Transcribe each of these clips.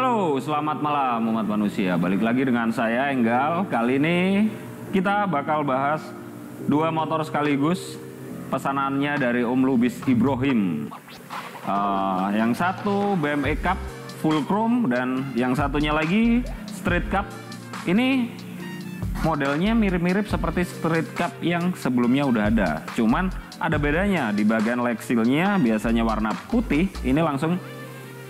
Halo, selamat malam umat manusia. Balik lagi dengan saya Enggal. Kali ini kita bakal bahas dua motor sekaligus. Pesanannya dari Om Lubis Ibrahim. Yang satu BMW Cup full chrome dan yang satunya lagi Street Cup. Ini modelnya mirip-mirip seperti Street Cup yang sebelumnya udah ada. Cuman ada bedanya di bagian leg seal-nya biasanya warna putih. Ini langsung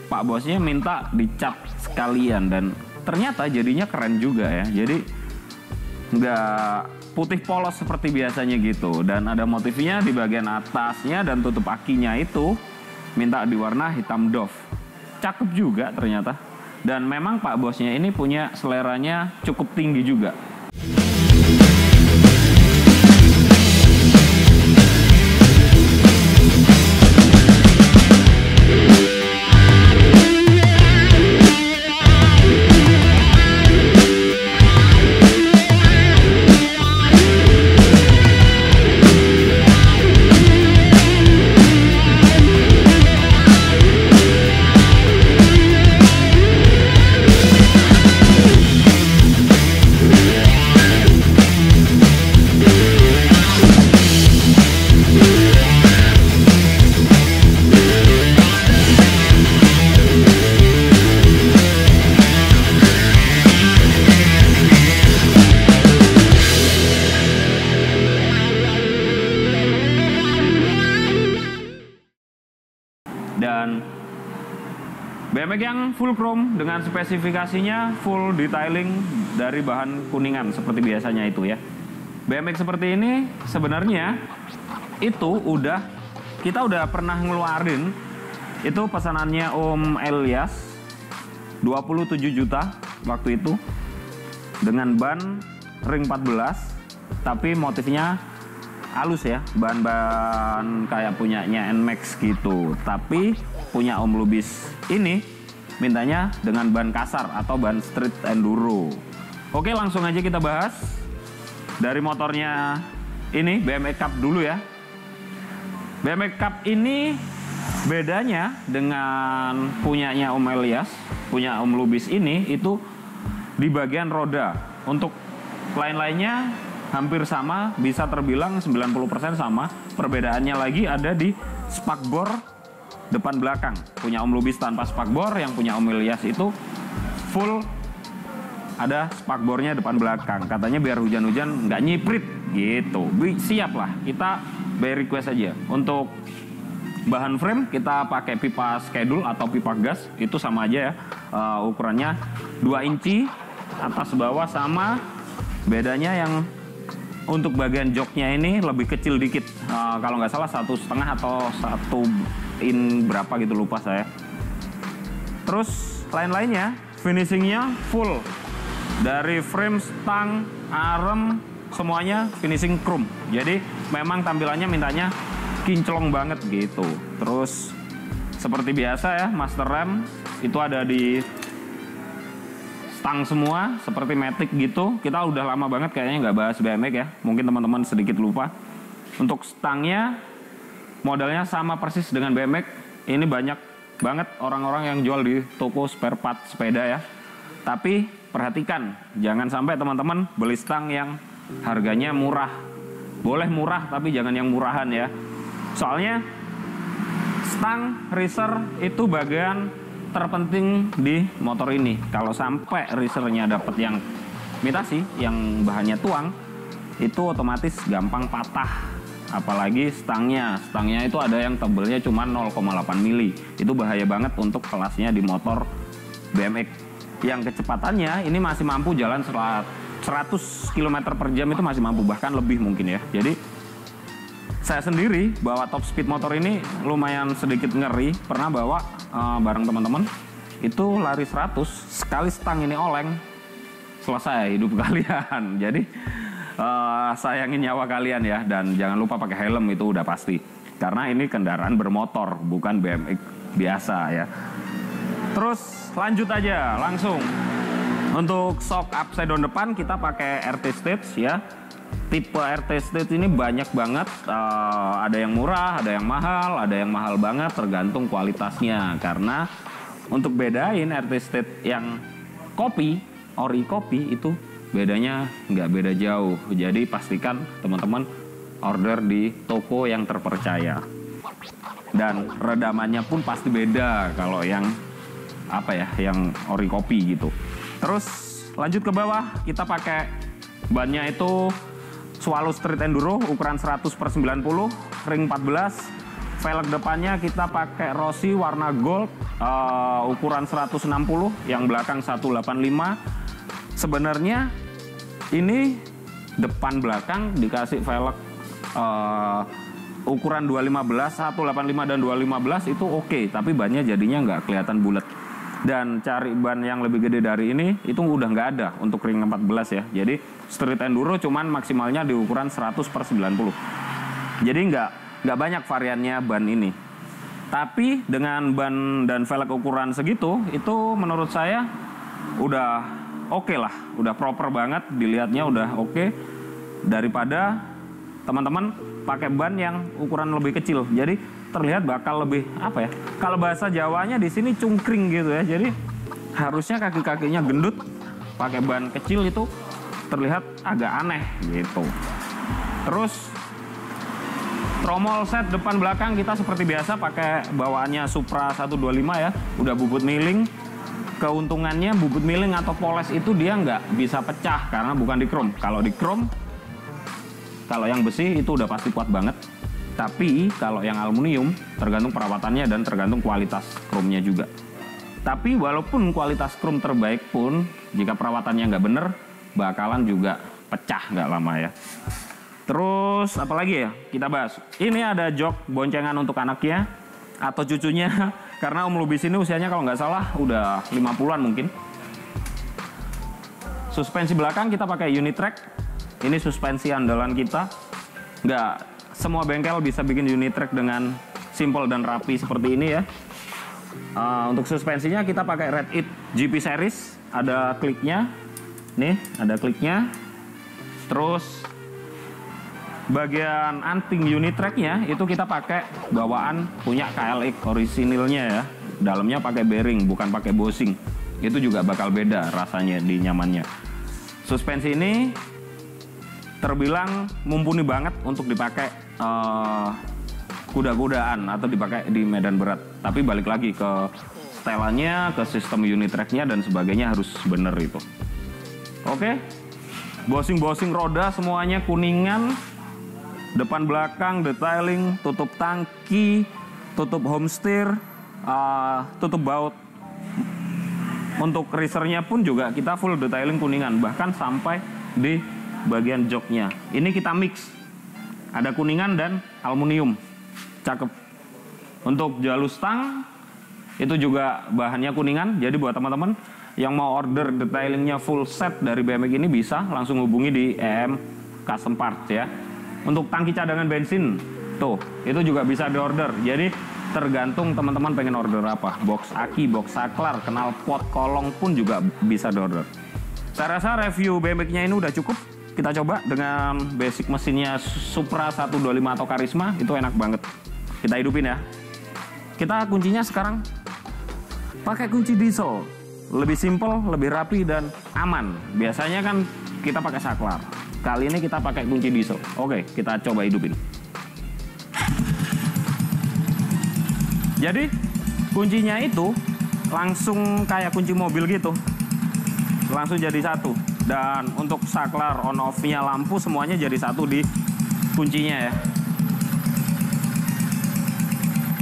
Pak bosnya minta dicap sekalian dan ternyata jadinya keren juga ya. Jadi nggak putih polos seperti biasanya gitu. Dan ada motifnya di bagian atasnya dan tutup akinya itu minta diwarna hitam doff. Cakep juga ternyata. Dan memang Pak bosnya ini punya seleranya cukup tinggi juga. Dan BMX yang full chrome dengan spesifikasinya full detailing dari bahan kuningan seperti biasanya itu ya. BMX seperti ini sebenarnya itu kita udah pernah ngeluarin itu pesanannya Om Elias 27 juta waktu itu dengan ban ring 14 tapi motifnya halus ya, ban-ban kayak punyanya NMAX gitu. Tapi punya Om Lubis ini mintanya dengan ban kasar atau ban street enduro. Oke, langsung aja kita bahas dari motornya ini BMW Cup dulu ya. BMW Cup ini bedanya dengan punyanya Om Elias, punya Om Lubis ini itu di bagian roda. Untuk lain-lainnya hampir sama, bisa terbilang 90% sama. Perbedaannya lagi ada di spakbor depan belakang. Punya Om Lubis tanpa spakbor, yang punya Om Elias itu full ada spakbornya depan belakang. Katanya biar hujan-hujan nggak nyiprit gitu. Siap lah, kita by request aja. Untuk bahan frame kita pakai pipa schedule atau pipa gas, itu sama aja ya. Ukurannya 2 inci atas bawah sama. Bedanya yang untuk bagian joknya ini lebih kecil dikit, kalau nggak salah 1,5 atau 1 in berapa gitu, lupa saya. Terus lain-lainnya finishingnya full dari frame, stang, arem, semuanya finishing chrome. Jadi memang tampilannya mintanya kinclong banget gitu. Terus seperti biasa ya, master rem itu ada di stang semua seperti Matic gitu. Kita udah lama banget kayaknya nggak bahas BMX ya. Mungkin teman-teman sedikit lupa. Untuk stangnya modelnya sama persis dengan BMX. Ini banyak banget orang-orang yang jual di toko spare part sepeda ya. Tapi perhatikan, jangan sampai teman-teman beli stang yang harganya murah. Boleh murah tapi jangan yang murahan ya. Soalnya stang racer itu bagian terpenting di motor ini. Kalau sampai racernya dapat yang imitasi, yang bahannya tuang, itu otomatis gampang patah. Apalagi stangnya itu ada yang tebelnya cuma 0,8 mili. Itu bahaya banget untuk kelasnya di motor BMX. Yang kecepatannya ini masih mampu jalan 100 km per jam, itu masih mampu, bahkan lebih mungkin ya. Jadi saya sendiri bawa top speed motor ini lumayan sedikit ngeri. Pernah bawa bareng teman-teman, itu lari 100, sekali stang ini oleng, selesai hidup kalian. Jadi sayangin nyawa kalian ya. Dan jangan lupa pakai helm, itu udah pasti. Karena ini kendaraan bermotor, bukan BMX biasa ya. Terus lanjut aja langsung. Untuk shock upside down depan kita pakai RT Stage ya. Tipe RT Stage ini banyak banget, ada yang murah, ada yang mahal banget, tergantung kualitasnya. Karena untuk bedain RT State yang kopi, ori kopi itu bedanya nggak beda jauh. Jadi pastikan teman-teman order di toko yang terpercaya. Dan redamannya pun pasti beda kalau yang apa ya, yang ori kopi gitu. Terus lanjut ke bawah, kita pakai bannya itu Swallow Street Enduro ukuran 100/90, ring 14. Velg depannya kita pakai Rossi warna gold, ukuran 160, yang belakang 185. Sebenarnya ini depan belakang dikasih velg ukuran 215, 185 dan 215 itu oke, tapi bannya jadinya nggak kelihatan bulat. Dan cari ban yang lebih gede dari ini itu udah nggak ada untuk ring 14 ya. Jadi street enduro cuman maksimalnya di ukuran 100/90. Jadi nggak banyak variannya ban ini. Tapi dengan ban dan velg ukuran segitu, itu menurut saya udah oke lah, udah proper banget, dilihatnya udah oke. Daripada teman-teman pakai ban yang ukuran lebih kecil. Jadi terlihat bakal lebih apa ya? Kalau bahasa Jawanya di sini cungkring gitu ya. Jadi harusnya kaki-kakinya gendut, pakai ban kecil itu terlihat agak aneh gitu. Terus tromol set depan belakang kita seperti biasa pakai bawaannya Supra 125 ya. Udah bubut miling. Keuntungannya bubut miling atau poles itu dia nggak bisa pecah karena bukan di chrome. Kalau di chrome, kalau yang besi itu udah pasti kuat banget. Tapi kalau yang aluminium tergantung perawatannya dan tergantung kualitas chrome-nya juga. Tapi walaupun kualitas chrome terbaik pun, jika perawatannya nggak bener, bakalan juga pecah nggak lama ya. Terus apalagi ya kita bahas. Ini ada jok boncengan untuk anaknya atau cucunya. Karena Om Lubis ini usianya kalau nggak salah udah 50-an mungkin. Suspensi belakang kita pakai Unitrack. Ini suspensi andalan kita. Nggak semua bengkel bisa bikin Unitrack dengan simple dan rapi seperti ini ya. Untuk suspensinya kita pakai Red It GP Series. Ada kliknya. Nih ada kliknya. Terus bagian anting Unitrack-nya itu kita pakai bawaan punya KLX orisinilnya ya. Dalamnya pakai bearing, bukan pakai bosing. Itu juga bakal beda rasanya di nyamannya. Suspensi ini terbilang mumpuni banget untuk dipakai kuda-kudaan atau dipakai di medan berat. Tapi balik lagi ke setelannya, ke sistem Unitrack-nya dan sebagainya harus bener itu. Oke. Bosing-bosing roda semuanya kuningan. Depan belakang detailing, tutup tangki, tutup home steer, tutup baut. Untuk risernya pun juga kita full detailing kuningan, bahkan sampai di bagian joknya. Ini kita mix, ada kuningan dan aluminium, cakep. Untuk jalur stang itu juga bahannya kuningan. Jadi buat teman-teman yang mau order detailingnya full set dari BMX ini bisa langsung hubungi di EM Custom Parts ya. Untuk tangki cadangan bensin, tuh, itu juga bisa diorder. Jadi tergantung teman-teman pengen order apa. Box aki, box saklar, knalpot, kolong pun juga bisa diorder. Saya rasa review BMX-nya ini udah cukup. Kita coba dengan basic mesinnya Supra 125 atau Karisma, itu enak banget. Kita hidupin ya. Kita kuncinya sekarang pakai kunci diesel. Lebih simple, lebih rapi, dan aman. Biasanya kan kita pakai saklar. Kali ini kita pakai kunci diesel. Oke, kita coba hidupin. Jadi kuncinya itu langsung kayak kunci mobil gitu. Langsung jadi satu. Dan untuk saklar on off-nya lampu semuanya jadi satu di kuncinya ya.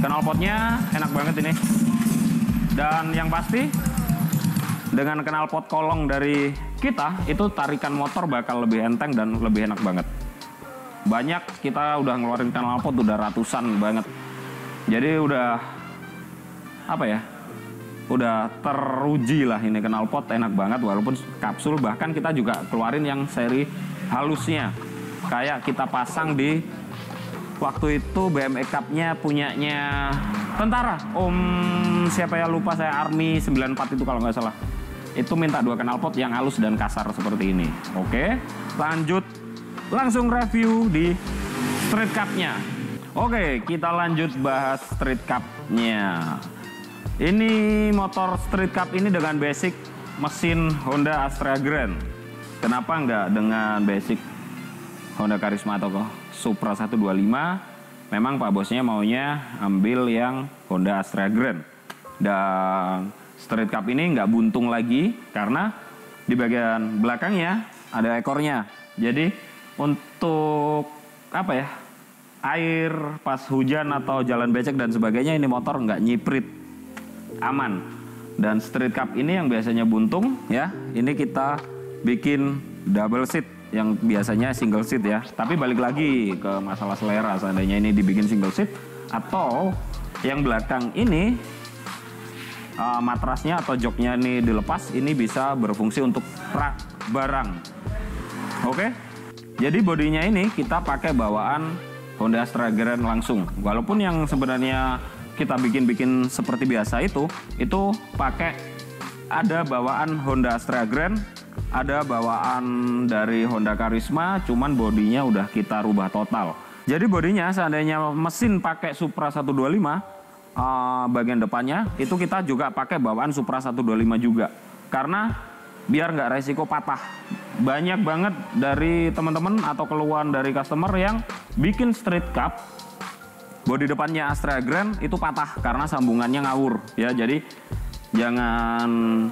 Knalpotnya enak banget ini. Dan yang pasti dengan knalpot kolong dari kita, itu tarikan motor bakal lebih enteng dan lebih enak banget. Banyak kita udah ngeluarin knalpot udah ratusan banget. Jadi udah apa ya? Udah teruji lah ini knalpot, enak banget walaupun kapsul. Bahkan kita juga keluarin yang seri halusnya. Kayak kita pasang di waktu itu BMX Cup-nya punyanya tentara. Om siapa ya lupa saya, Army 94 itu kalau nggak salah. Itu minta 2 knalpot yang halus dan kasar seperti ini. Oke, lanjut langsung review di Street Cup-nya. Oke, kita lanjut bahas Street Cup-nya. Ini motor Street Cup ini dengan basic mesin Honda Astra Grand. Kenapa nggak dengan basic Honda Karisma atau Supra 125? Memang Pak bosnya maunya ambil yang Honda Astra Grand. Dan Street Cup ini nggak buntung lagi karena di bagian belakangnya ada ekornya. Jadi untuk apa ya, air pas hujan atau jalan becek dan sebagainya, ini motor nggak nyiprit, aman. Dan Street Cup ini yang biasanya buntung ya, ini kita bikin double seat yang biasanya single seat ya. Tapi balik lagi ke masalah selera, seandainya ini dibikin single seat atau yang belakang ini matrasnya atau joknya ini dilepas, ini bisa berfungsi untuk rak barang. Oke, jadi bodinya ini kita pakai bawaan Honda Astra Grand langsung. Walaupun yang sebenarnya kita bikin seperti biasa itu pakai ada bawaan Honda Astra Grand, ada bawaan dari Honda Karisma, cuman bodinya udah kita rubah total. Jadi bodinya seandainya mesin pakai Supra 125, bagian depannya itu kita juga pakai bawaan Supra 125 juga. Karena biar nggak resiko patah. Banyak banget dari teman-teman atau keluhan dari customer yang bikin Street Cup bodi depannya Astra Grand itu patah karena sambungannya ngawur ya. Jadi jangan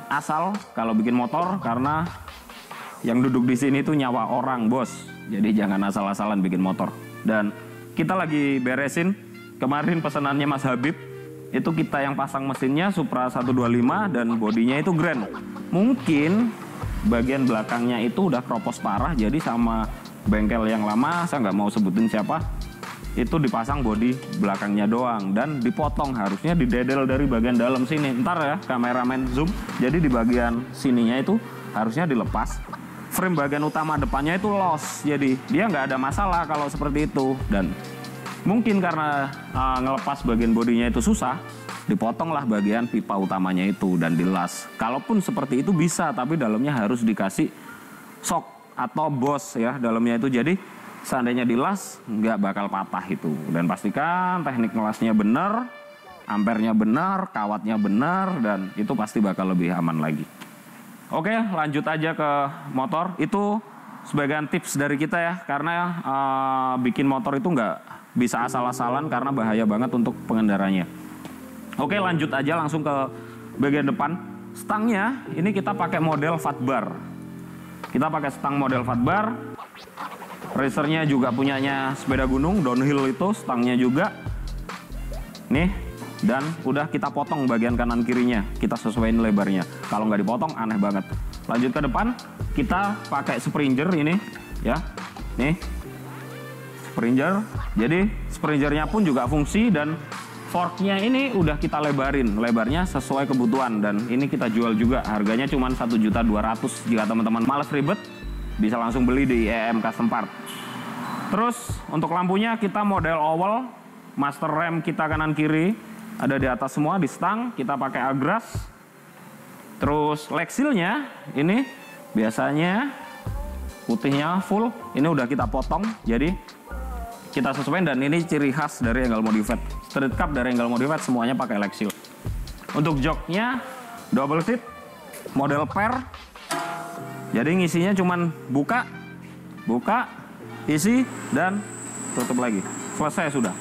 asal kalau bikin motor, karena yang duduk di sini tuh nyawa orang, bos. Jadi jangan asal-asalan bikin motor. Dan kita lagi beresin kemarin pesanannya Mas Habib, itu kita yang pasang mesinnya Supra 125 dan bodinya itu Grand. Mungkin bagian belakangnya itu udah kropos parah, jadi sama bengkel yang lama, saya nggak mau sebutin siapa, itu dipasang bodi belakangnya doang dan dipotong, harusnya didedel dari bagian dalam sini. Ntar ya kameramen zoom, jadi di bagian sininya itu harusnya dilepas. Frame bagian utama depannya itu loss, jadi dia nggak ada masalah kalau seperti itu. Dan mungkin karena ngelepas bagian bodinya itu susah, dipotonglah bagian pipa utamanya itu dan dilas. Kalaupun seperti itu bisa, tapi dalamnya harus dikasih shock atau bos ya dalamnya itu. Jadi seandainya dilas nggak bakal patah itu. Dan pastikan teknik ngelasnya benar, ampernya benar, kawatnya benar, dan itu pasti bakal lebih aman lagi. Oke, lanjut aja ke motor. Itu sebagian tips dari kita ya, karena bikin motor itu nggak bisa asal-asalan karena bahaya banget untuk pengendaranya. Oke, lanjut aja langsung ke bagian depan. Stangnya ini kita pakai model fat bar. Kita pakai stang model fat bar. Racernya juga punyanya sepeda gunung, downhill itu stangnya juga. Nih, dan udah kita potong bagian kanan kirinya. Kita sesuaiin lebarnya. Kalau nggak dipotong aneh banget. Lanjut ke depan, kita pakai Springer ini ya. Nih, Springer. Jadi Springernya pun juga fungsi dan forknya ini udah kita lebarin. Lebarnya sesuai kebutuhan dan ini kita jual juga. Harganya cuma 1.200.000. Jika teman-teman males ribet, bisa langsung beli di EM Custom Part. Terus untuk lampunya kita model oval, master rem kita kanan kiri ada di atas semua di stang, kita pakai agras. Terus leg seal-nya ini biasanya putihnya full, ini udah kita potong, jadi kita sesuaikan. Dan ini ciri khas dari Engel Modified. Street Cup dari Engel Modified semuanya pakai leg seal. Untuk joknya double seat model pair. Jadi ngisinya cuman buka, isi, dan tutup lagi. Selesai sudah.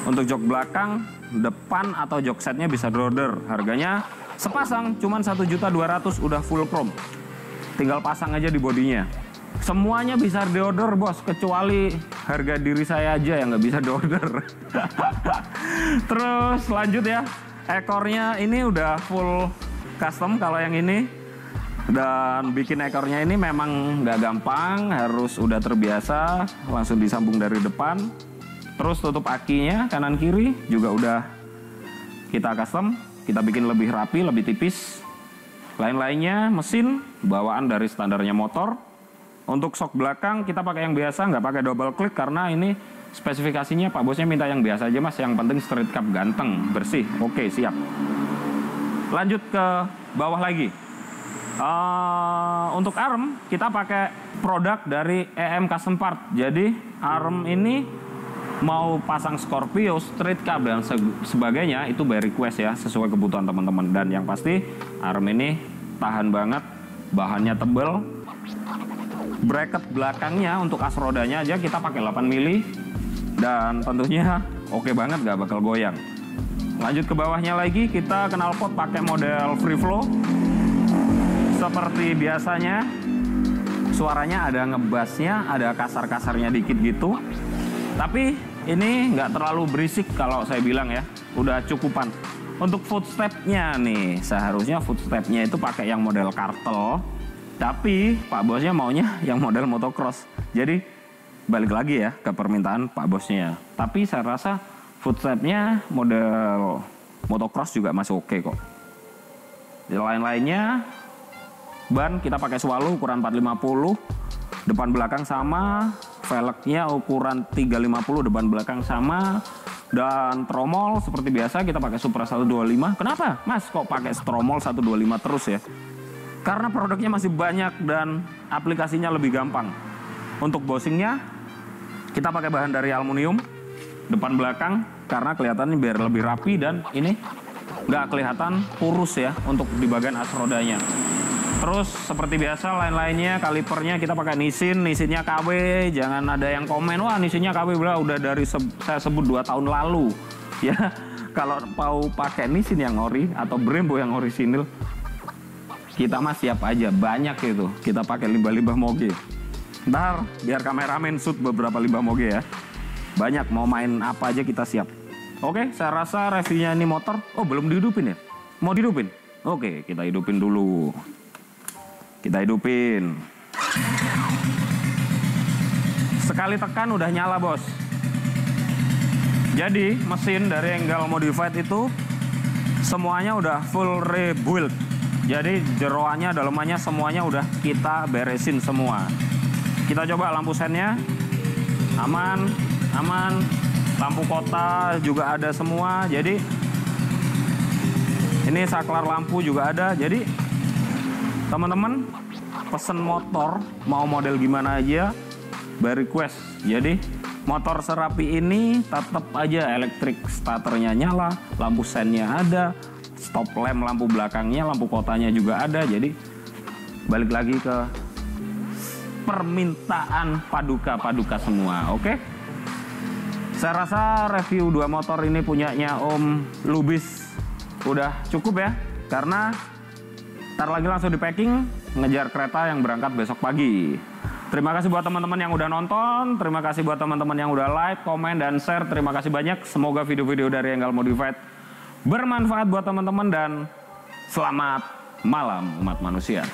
Untuk jok belakang, depan atau jok setnya bisa order. Harganya sepasang cuman 1.200.000, udah full chrome. Tinggal pasang aja di bodinya. Semuanya bisa diorder bos, kecuali harga diri saya aja yang nggak bisa diorder. Terus lanjut ya, ekornya ini udah full custom kalau yang ini. Dan bikin ekornya ini memang nggak gampang, harus udah terbiasa, langsung disambung dari depan. Terus tutup akinya kanan kiri juga udah kita custom, kita bikin lebih rapi, lebih tipis. Lain-lainnya mesin bawaan dari standarnya motor. Untuk shock belakang kita pakai yang biasa, nggak pakai double click karena ini spesifikasinya Pak bosnya minta yang biasa aja mas, yang penting Street Cup ganteng, bersih. Oke, siap. Lanjut ke bawah lagi. Untuk arm kita pakai produk dari EM Custom Part. Jadi arm ini mau pasang Scorpio, street cab dan sebagainya itu by request ya, sesuai kebutuhan teman-teman. Dan yang pasti arm ini tahan banget, bahannya tebel. Bracket belakangnya untuk as rodanya aja kita pakai 8 mili dan tentunya oke banget, gak bakal goyang. Lanjut ke bawahnya lagi, kita knalpot pakai model free flow. Seperti biasanya, suaranya ada ngebassnya, ada kasar-kasarnya dikit gitu. Tapi ini nggak terlalu berisik kalau saya bilang ya, udah cukupan. Untuk footstepnya nih, seharusnya footstepnya itu pakai yang model kartel. Tapi Pak Bosnya maunya yang model motocross. Jadi balik lagi ya ke permintaan Pak Bosnya. Tapi saya rasa footstepnya model motocross juga masih oke kok. Di lain-lainnya, ban kita pakai Swallow ukuran 450, depan belakang sama, velgnya ukuran 350, depan belakang sama, dan tromol seperti biasa kita pakai Supra 125. Kenapa Mas kok pakai tromol 125 terus ya? Karena produknya masih banyak dan aplikasinya lebih gampang. Untuk bosingnya kita pakai bahan dari aluminium depan belakang karena kelihatannya biar lebih rapi dan ini nggak kelihatan kurus ya untuk di bagian as rodanya. Terus seperti biasa lain-lainnya, kalipernya kita pakai Nissin, Nissinnya KW. Jangan ada yang komen, wah Nissinnya KW udah dari saya sebut 2 tahun lalu. Ya, kalau mau pakai Nissin yang ori atau Brembo yang orisinil, kita mah siap aja, banyak itu. Kita pakai limbah-limbah moge. Ntar biar kameramen shoot beberapa limbah moge ya. Banyak, mau main apa aja kita siap. Oke, saya rasa reviewnya ini motor. Oh, belum dihidupin ya? Mau dihidupin? Oke, kita hidupin dulu. Kita hidupin. Sekali tekan udah nyala bos. Jadi mesin dari Enggal Modified itu semuanya udah full rebuild. Jadi jeroannya, dalemannya semuanya udah kita beresin semua. Kita coba lampu sennya. Aman, aman. Lampu kota juga ada semua. Jadi ini saklar lampu juga ada. Jadi teman-teman pesen motor mau model gimana aja by request. Jadi motor serapi ini tetap aja elektrik, starternya nyala, lampu sennya ada, stop lamp lampu belakangnya, lampu kotanya juga ada. Jadi balik lagi ke permintaan paduka-paduka semua. Oke, saya rasa review 2 motor ini punyanya Om Lubis udah cukup ya, karena ntar lagi langsung di packing ngejar kereta yang berangkat besok pagi. Terima kasih buat teman-teman yang udah nonton, terima kasih buat teman-teman yang udah like, komen, dan share. Terima kasih banyak. Semoga video-video dari Enggal Modified bermanfaat buat teman-teman dan selamat malam umat manusia.